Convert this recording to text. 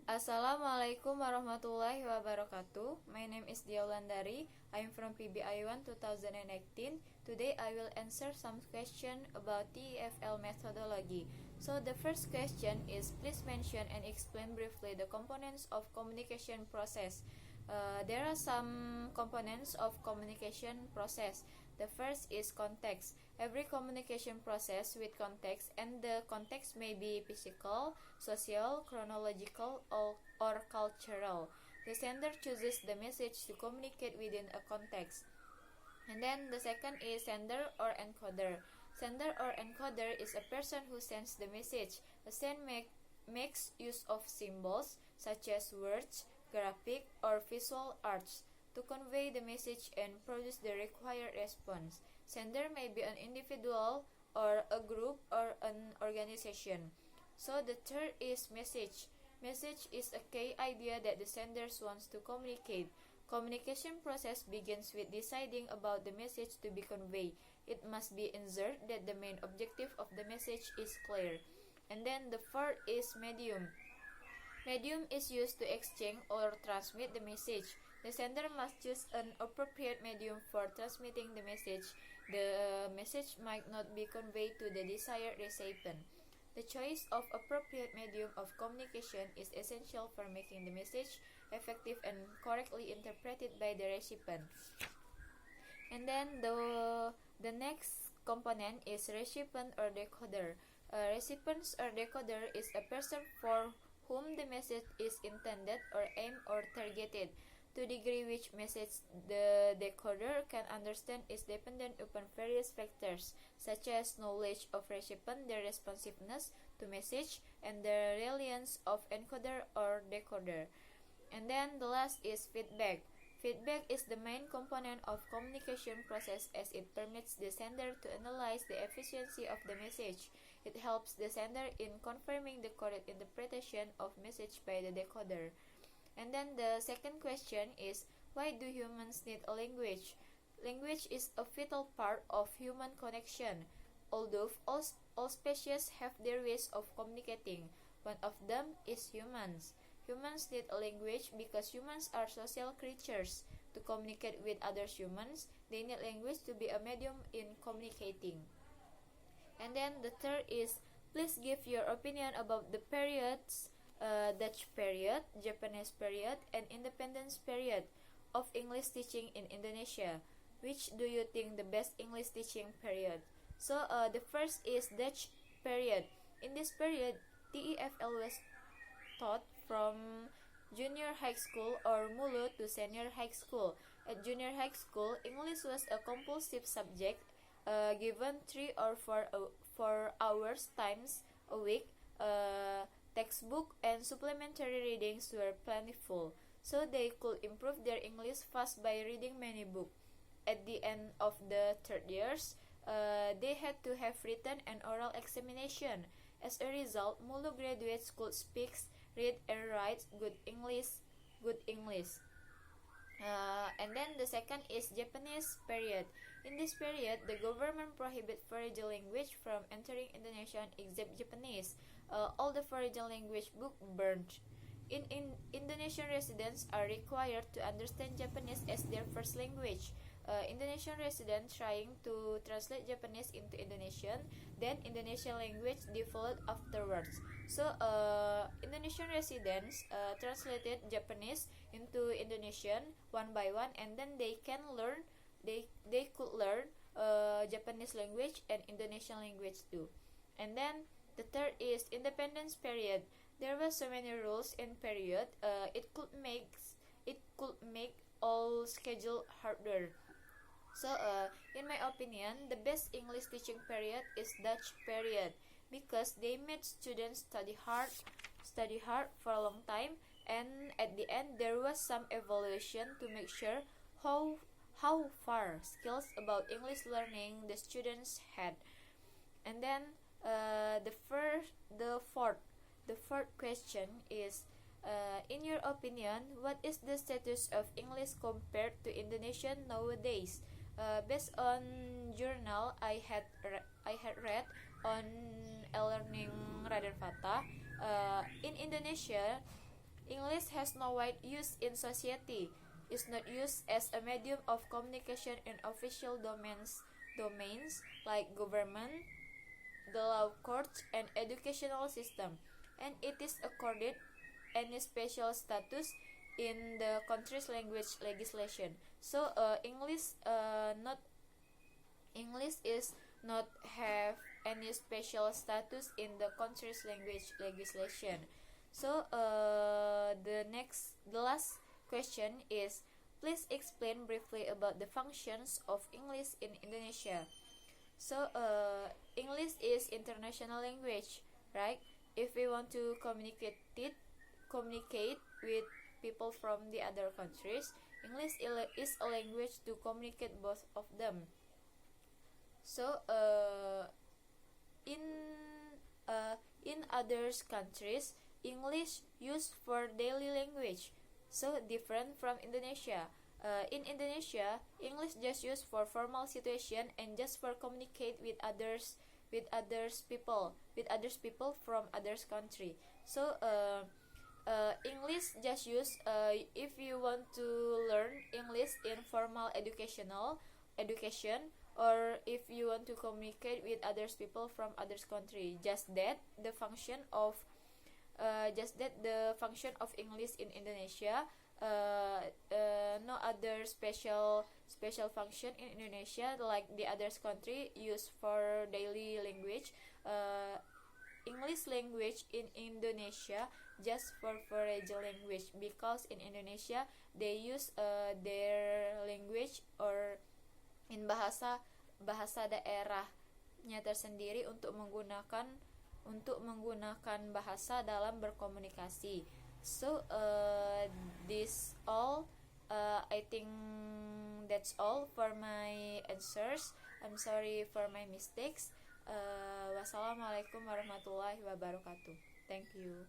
Assalamualaikum warahmatullahi wabarakatuh. My name is Dia Wulandari. I am from PBI1 2018. Today I will answer some question about TEFL methodology. So the first question is, please mention and explain briefly the components of communication process. There are some components of communication process. The first is context. Every communication process with context, and the context may be physical, social, chronological, or cultural. The sender chooses the message to communicate within a context. And then the second is sender or encoder. Sender or encoder is a person who sends the message. A sender makes use of symbols such as words, graphic, or visual arts to convey the message and produce the required response. Sender may be an individual or a group or an organization. So the third is message. Message is a key idea that the sender wants to communicate. Communication process begins with deciding about the message to be conveyed. It must be ensured that the main objective of the message is clear. And then the fourth is medium. Medium is used to exchange or transmit the message. The sender must choose an appropriate medium for transmitting the message. The message might not be conveyed to the desired recipient. The choice of appropriate medium of communication is essential for making the message effective and correctly interpreted by the recipient. And then the next component is recipient or decoder. Recipient or decoder is a person for whom the message is intended or aimed or targeted. The degree which message the decoder can understand is dependent upon various factors, such as knowledge of recipient, their responsiveness to message, and the reliance of encoder or decoder. And then the last is feedback. Feedback is the main component of communication process as it permits the sender to analyze the efficiency of the message. It helps the sender in confirming the correct interpretation of message by the decoder. And then the second question is, why do humans need a language? Language is a vital part of human connection. Although all species have their ways of communicating, one of them is humans. Humans need a language because humans are social creatures. To communicate with other humans, they need language to be a medium in communicating. And then the third is, please give your opinion about the periods, Dutch period, Japanese period, and independence period of English teaching in Indonesia. Which do you think the best English teaching period? So the first is Dutch period. In this period, TEFL was taught from junior high school or Mulu to senior high school. At junior high school, English was a compulsive subject given 3 or 4 hours times a week. Textbook and supplementary readings were plentiful, so they could improve their English fast by reading many books. At the end of the third years, they had to have written and oral examination. As a result, Mulu graduates could speak, read, and write good English. And then the second is Japanese period. In this period, the government prohibit foreign language from entering Indonesia except Japanese. All the foreign language book burned. In Indonesian residents are required to understand Japanese as their first language. Indonesian residents trying to translate Japanese into Indonesian, then Indonesian language developed afterwards. So Indonesian residents translated Japanese into Indonesian one by one, and then they could learn Japanese language and Indonesian language too. And then the third is independence period. There were so many rules in period. It could make all schedule harder. So, in my opinion, the best English teaching period is Dutch period because they made students study hard for a long time, and at the end there was some evaluation to make sure how far skills about English learning the students had. And then the fourth question is, in your opinion, what is the status of English compared to Indonesian nowadays? Based on journal I had read on e-learning Raden Fata, in Indonesia, English has no wide use in society, is not used as a medium of communication in official domains like government, the law courts, and educational system, and it is accorded any special status in the country's language legislation. So English is not have any special status in the country's language legislation. So the last question is, please explain briefly about the functions of English in Indonesia. So English is international language, right? If we want to communicate with people from the other countries, English is a language to communicate both of them. So in other countries, English used for daily language, so different from Indonesia. In Indonesia, English just used for formal situation and just for communicate with others people from others country. So English just use if you want to learn English in formal education, or if you want to communicate with others people from others country. Just that the function of English in Indonesia. No other special function in Indonesia like the others country use for daily language. English language in Indonesia just for foreign language, because in Indonesia they use their language or in bahasa daerahnya tersendiri untuk menggunakan bahasa dalam berkomunikasi. So this all I think that's all for my answers. I'm sorry for my mistakes. Wassalamualaikum warahmatullahi wabarakatuh. Thank you.